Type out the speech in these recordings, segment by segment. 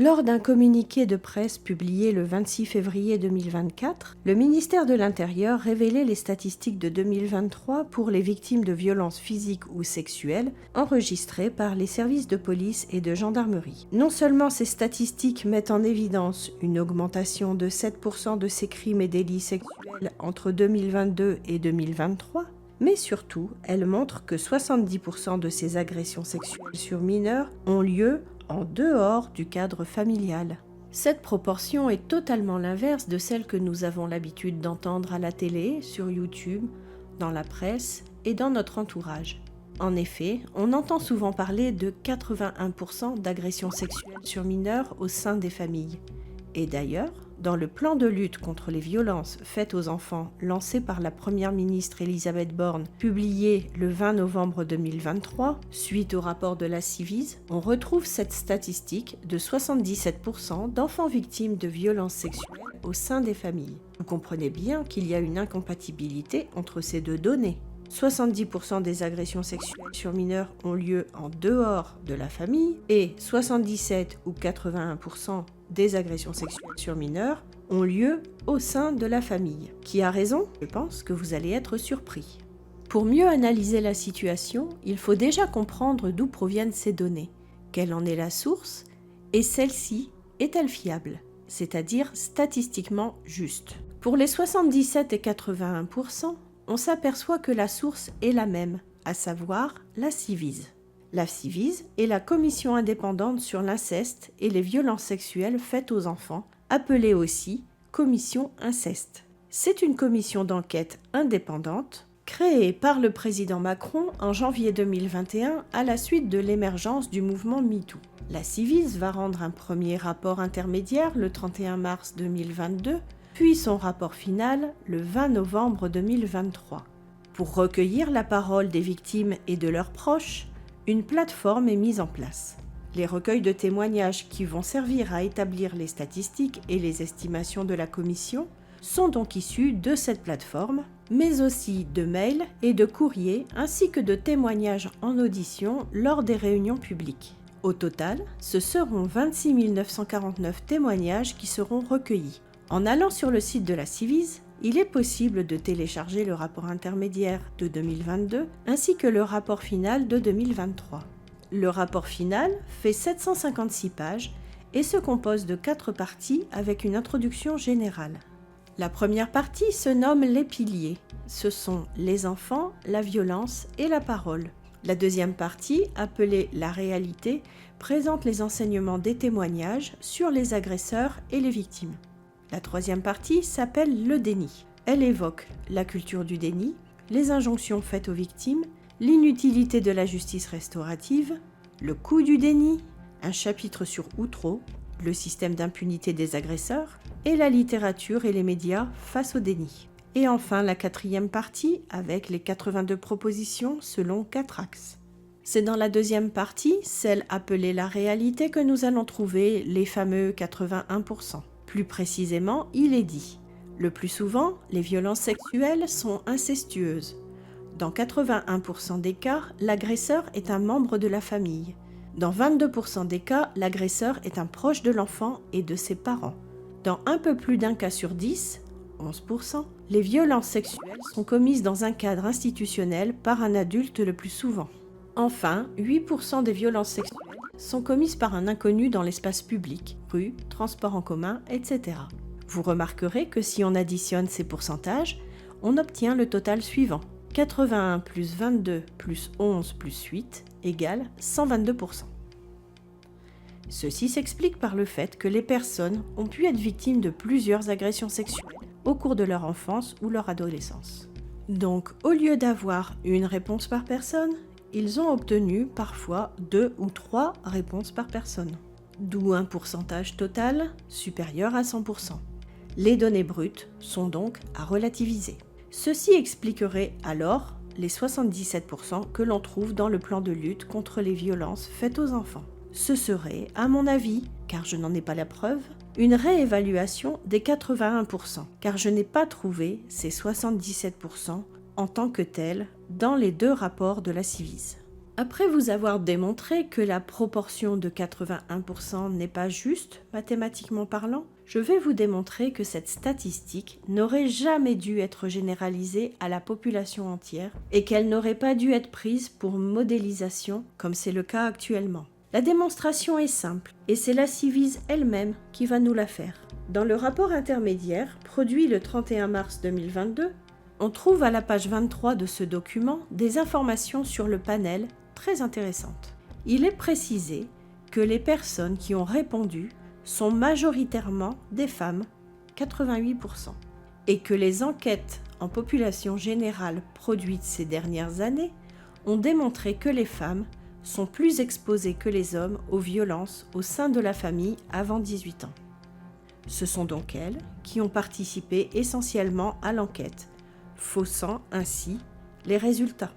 Lors d'un communiqué de presse publié le 26 février 2024, le ministère de l'Intérieur révélait les statistiques de 2023 pour les victimes de violences physiques ou sexuelles enregistrées par les services de police et de gendarmerie. Non seulement ces statistiques mettent en évidence une augmentation de 7% de ces crimes et délits sexuels entre 2022 et 2023, mais surtout, elles montrent que 70% de ces agressions sexuelles sur mineurs ont lieu en dehors du cadre familial. Cette proportion est totalement l'inverse de celle que nous avons l'habitude d'entendre à la télé, sur YouTube, dans la presse et dans notre entourage. En effet, on entend souvent parler de 81% d'agressions sexuelles sur mineurs au sein des familles. Et d'ailleurs, dans le plan de lutte contre les violences faites aux enfants lancé par la première ministre Elisabeth Borne, publié le 20 novembre 2023, suite au rapport de la Ciivise, on retrouve cette statistique de 77% d'enfants victimes de violences sexuelles au sein des familles. Vous comprenez bien qu'il y a une incompatibilité entre ces deux données. 70% des agressions sexuelles sur mineurs ont lieu en dehors de la famille et 77 ou 81% des agressions sexuelles sur mineurs ont lieu au sein de la famille. Qui a raison ? Je pense que vous allez être surpris. Pour mieux analyser la situation, il faut déjà comprendre d'où proviennent ces données, quelle en est la source et celle-ci est-elle fiable, c'est-à-dire statistiquement juste. Pour les 77 et 81%, on s'aperçoit que la source est la même, à savoir la Ciivise. La Ciivise est la commission indépendante sur l'inceste et les violences sexuelles faites aux enfants, appelée aussi commission inceste. C'est une commission d'enquête indépendante créée par le président Macron en janvier 2021 à la suite de l'émergence du mouvement MeToo. La Ciivise va rendre un premier rapport intermédiaire le 31 mars 2022, puis son rapport final le 20 novembre 2023. Pour recueillir la parole des victimes et de leurs proches, une plateforme est mise en place. Les recueils de témoignages qui vont servir à établir les statistiques et les estimations de la commission sont donc issus de cette plateforme, mais aussi de mails et de courriers ainsi que de témoignages en audition lors des réunions publiques. Au total, ce seront 26 949 témoignages qui seront recueillis. En allant sur le site de la Ciivise, il est possible de télécharger le rapport intermédiaire de 2022 ainsi que le rapport final de 2023. Le rapport final fait 756 pages et se compose de 4 parties avec une introduction générale. La première partie se nomme les piliers. Ce sont les enfants, la violence et la parole. La deuxième partie, appelée la réalité, présente les enseignements des témoignages sur les agresseurs et les victimes. La troisième partie s'appelle le déni. Elle évoque la culture du déni, les injonctions faites aux victimes, l'inutilité de la justice restaurative, le coût du déni, un chapitre sur Outreau, le système d'impunité des agresseurs, et la littérature et les médias face au déni. Et enfin la quatrième partie avec les 82 propositions selon 4 axes. C'est dans la deuxième partie, celle appelée la réalité, que nous allons trouver les fameux 81%. Plus précisément, il est dit: le plus souvent, les violences sexuelles sont incestueuses. Dans 81% des cas, l'agresseur est un membre de la famille. Dans 22% des cas, l'agresseur est un proche de l'enfant et de ses parents. Dans un peu plus d'un cas sur 10, 11%, les violences sexuelles sont commises dans un cadre institutionnel par un adulte le plus souvent. Enfin, 8% des violences sexuelles sont commises par un inconnu dans l'espace public, rue, transport en commun, etc. Vous remarquerez que si on additionne ces pourcentages, on obtient le total suivant. 81 plus 22 plus 11 plus 8 égale 122%. Ceci s'explique par le fait que les personnes ont pu être victimes de plusieurs agressions sexuelles au cours de leur enfance ou leur adolescence. Donc, au lieu d'avoir une réponse par personne, ils ont obtenu parfois 2 ou 3 réponses par personne, d'où un pourcentage total supérieur à 100%. Les données brutes sont donc à relativiser. Ceci expliquerait alors les 77% que l'on trouve dans le plan de lutte contre les violences faites aux enfants. Ce serait, à mon avis, car je n'en ai pas la preuve, une réévaluation des 81%, car je n'ai pas trouvé ces 77% en tant que tels dans les 2 rapports de la Ciivise. Après vous avoir démontré que la proportion de 81% n'est pas juste, mathématiquement parlant, je vais vous démontrer que cette statistique n'aurait jamais dû être généralisée à la population entière et qu'elle n'aurait pas dû être prise pour modélisation comme c'est le cas actuellement. La démonstration est simple et c'est la Civise elle-même qui va nous la faire. Dans le rapport intermédiaire produit le 31 mars 2022, on trouve à la page 23 de ce document des informations sur le panel très intéressantes. Il est précisé que les personnes qui ont répondu sont majoritairement des femmes, 88%, et que les enquêtes en population générale produites ces dernières années ont démontré que les femmes sont plus exposées que les hommes aux violences au sein de la famille avant 18 ans. Ce sont donc elles qui ont participé essentiellement à l'enquête, faussant ainsi les résultats.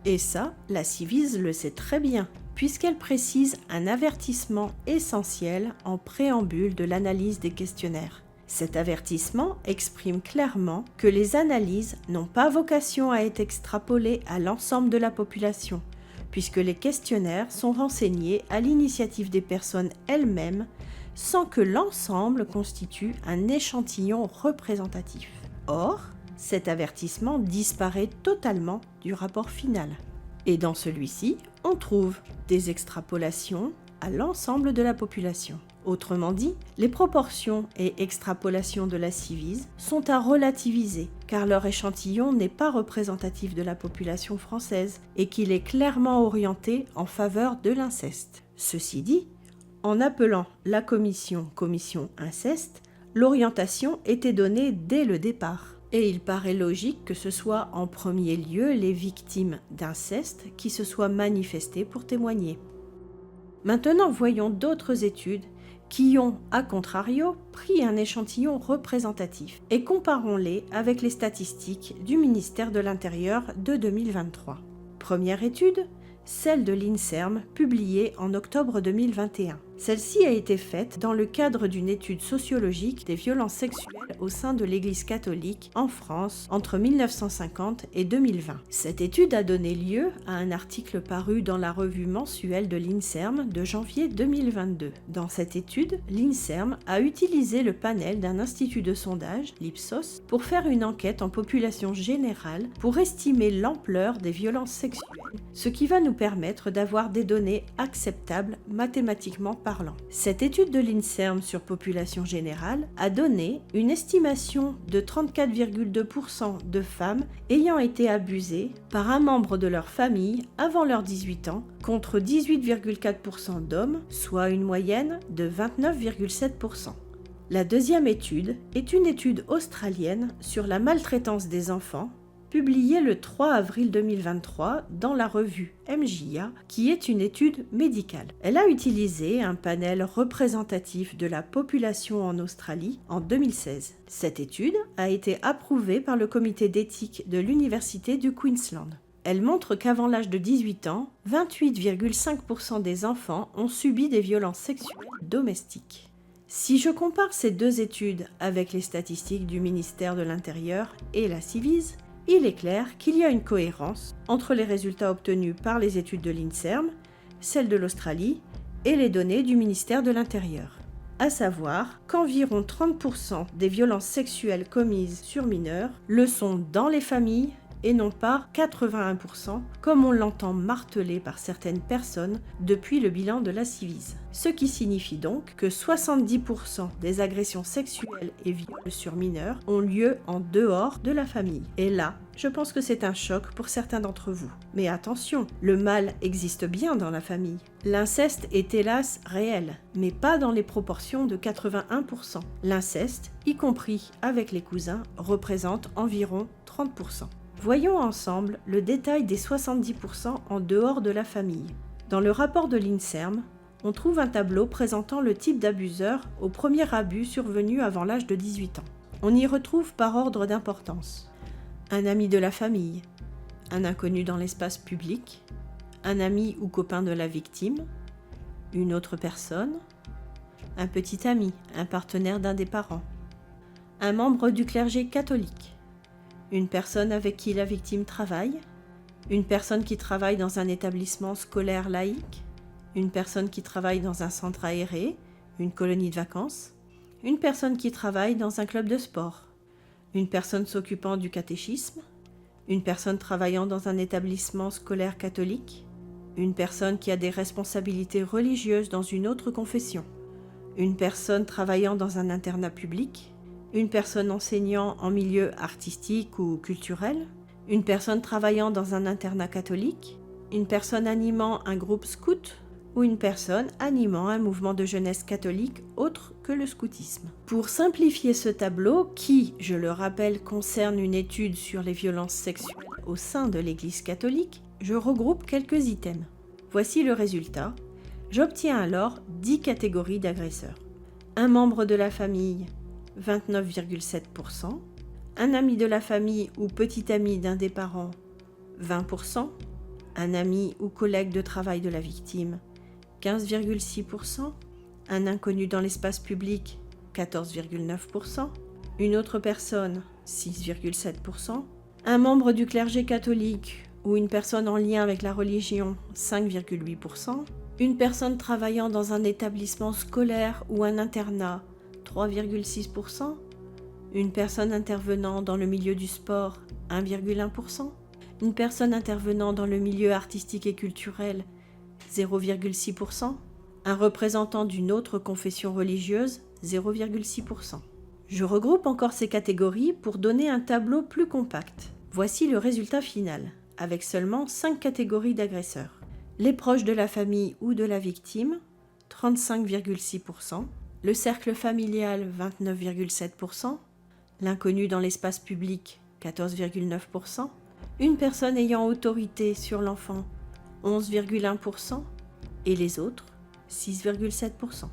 Et ça, la Civise le sait très bien, puisqu'elle précise un avertissement essentiel en préambule de l'analyse des questionnaires. Cet avertissement exprime clairement que les analyses n'ont pas vocation à être extrapolées à l'ensemble de la population, puisque les questionnaires sont renseignés à l'initiative des personnes elles-mêmes, sans que l'ensemble constitue un échantillon représentatif. Or, cet avertissement disparaît totalement du rapport final. Et dans celui-ci, on trouve des extrapolations à l'ensemble de la population. Autrement dit, les proportions et extrapolations de la Civise sont à relativiser, car leur échantillon n'est pas représentatif de la population française et qu'il est clairement orienté en faveur de l'inceste. Ceci dit, en appelant la commission inceste, l'orientation était donnée dès le départ. Et il paraît logique que ce soit en premier lieu les victimes d'inceste qui se soient manifestées pour témoigner. Maintenant, voyons d'autres études qui ont, à contrario, pris un échantillon représentatif et comparons-les avec les statistiques du ministère de l'Intérieur de 2023. Première étude, celle de l'INSERM, publiée en octobre 2021. Celle-ci a été faite dans le cadre d'une étude sociologique des violences sexuelles au sein de l'Église catholique en France entre 1950 et 2020. Cette étude a donné lieu à un article paru dans la revue mensuelle de l'INSERM de janvier 2022. Dans cette étude, l'INSERM a utilisé le panel d'un institut de sondage, l'Ipsos, pour faire une enquête en population générale pour estimer l'ampleur des violences sexuelles, ce qui va nous permettre d'avoir des données acceptables mathématiquement parlant. Cette étude de l'INSERM sur population générale a donné une estimation de 34,2% de femmes ayant été abusées par un membre de leur famille avant leurs 18 ans, contre 18,4% d'hommes, soit une moyenne de 29,7%. La deuxième étude est une étude australienne sur la maltraitance des enfants, publiée le 3 avril 2023 dans la revue MJA, qui est une étude médicale. Elle a utilisé un panel représentatif de la population en Australie en 2016. Cette étude a été approuvée par le comité d'éthique de l'Université du Queensland. Elle montre qu'avant l'âge de 18 ans, 28,5% des enfants ont subi des violences sexuelles domestiques. Si je compare ces deux études avec les statistiques du ministère de l'Intérieur et la Civise, il est clair qu'il y a une cohérence entre les résultats obtenus par les études de l'INSERM, celles de l'Australie et les données du ministère de l'Intérieur. À savoir qu'environ 30% des violences sexuelles commises sur mineurs le sont dans les familles et non pas 81%, comme on l'entend marteler par certaines personnes depuis le bilan de la Civise. Ce qui signifie donc que 70% des agressions sexuelles et viols sur mineurs ont lieu en dehors de la famille. Et là, je pense que c'est un choc pour certains d'entre vous. Mais attention, le mal existe bien dans la famille. L'inceste est hélas réel, mais pas dans les proportions de 81%. L'inceste, y compris avec les cousins, représente environ 30%. Voyons ensemble le détail des 70% en dehors de la famille. Dans le rapport de l'INSERM, on trouve un tableau présentant le type d'abuseur au premier abus survenu avant l'âge de 18 ans. On y retrouve par ordre d'importance un ami de la famille, un inconnu dans l'espace public, un ami ou copain de la victime, une autre personne, un petit ami, un partenaire d'un des parents, un membre du clergé catholique, une personne avec qui la victime travaille, Une personne qui travaille dans un établissement scolaire laïque, une personne qui travaille dans un centre aéré, une colonie de vacances, une personne qui travaille dans un club de sport, une personne s'occupant du catéchisme, une personne travaillant dans un établissement scolaire catholique, une personne qui a des responsabilités religieuses dans une autre confession, une personne travaillant dans un internat public, une personne enseignant en milieu artistique ou culturel, une personne travaillant dans un internat catholique, une personne animant un groupe scout ou une personne animant un mouvement de jeunesse catholique autre que le scoutisme. Pour simplifier ce tableau, qui, je le rappelle, concerne une étude sur les violences sexuelles au sein de l'Église catholique, je regroupe quelques items. Voici le résultat. J'obtiens alors 10 catégories d'agresseurs. Un membre de la famille, 29,7%. Un ami de la famille ou petit ami d'un des parents, 20%. Un ami ou collègue de travail de la victime, 15,6%. Un inconnu dans l'espace public, 14,9%. Une autre personne, 6,7%. Un membre du clergé catholique ou une personne en lien avec la religion, 5,8%. Une personne travaillant dans un établissement scolaire ou un internat, 3,6%. Une personne intervenant dans le milieu du sport, 1,1%. Une personne intervenant dans le milieu artistique et culturel, 0,6%. Un représentant d'une autre confession religieuse, 0,6%. Je regroupe encore ces catégories pour donner un tableau plus compact. Voici le résultat final, avec seulement 5 catégories d'agresseurs. Les proches de la famille ou de la victime, 35,6%. Le cercle familial, 29,7%. L'inconnu dans l'espace public, 14,9%. Une personne ayant autorité sur l'enfant, 11,1%. Et les autres, 6,7%.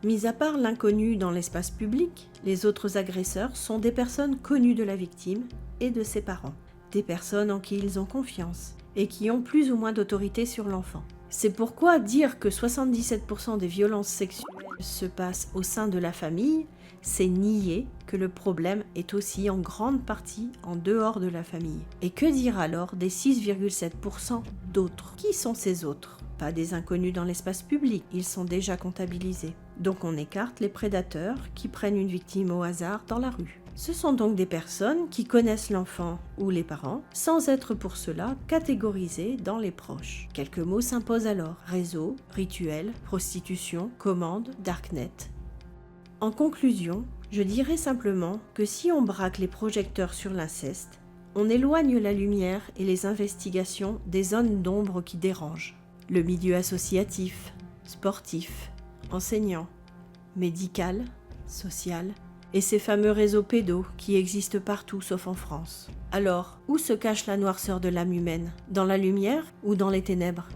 Mis à part l'inconnu dans l'espace public, les autres agresseurs sont des personnes connues de la victime et de ses parents. Des personnes en qui ils ont confiance et qui ont plus ou moins d'autorité sur l'enfant. C'est pourquoi dire que 77% des violences sexuelles se passent au sein de la famille, c'est nier que le problème est aussi en grande partie en dehors de la famille. Et que dire alors des 6,7% d'autres? Qui sont ces autres? Pas des inconnus dans l'espace public, ils sont déjà comptabilisés. Donc on écarte les prédateurs qui prennent une victime au hasard dans la rue. Ce sont donc des personnes qui connaissent l'enfant ou les parents, sans être pour cela catégorisées dans les proches. Quelques mots s'imposent alors: réseau, rituel, prostitution, commande, darknet. En conclusion, je dirais simplement que si on braque les projecteurs sur l'inceste, on éloigne la lumière et les investigations des zones d'ombre qui dérangent. Le milieu associatif, sportif, enseignant, médical, social, et ces fameux réseaux pédos qui existent partout sauf en France. Alors, où se cache la noirceur de l'âme humaine? Dans la lumière ou dans les ténèbres?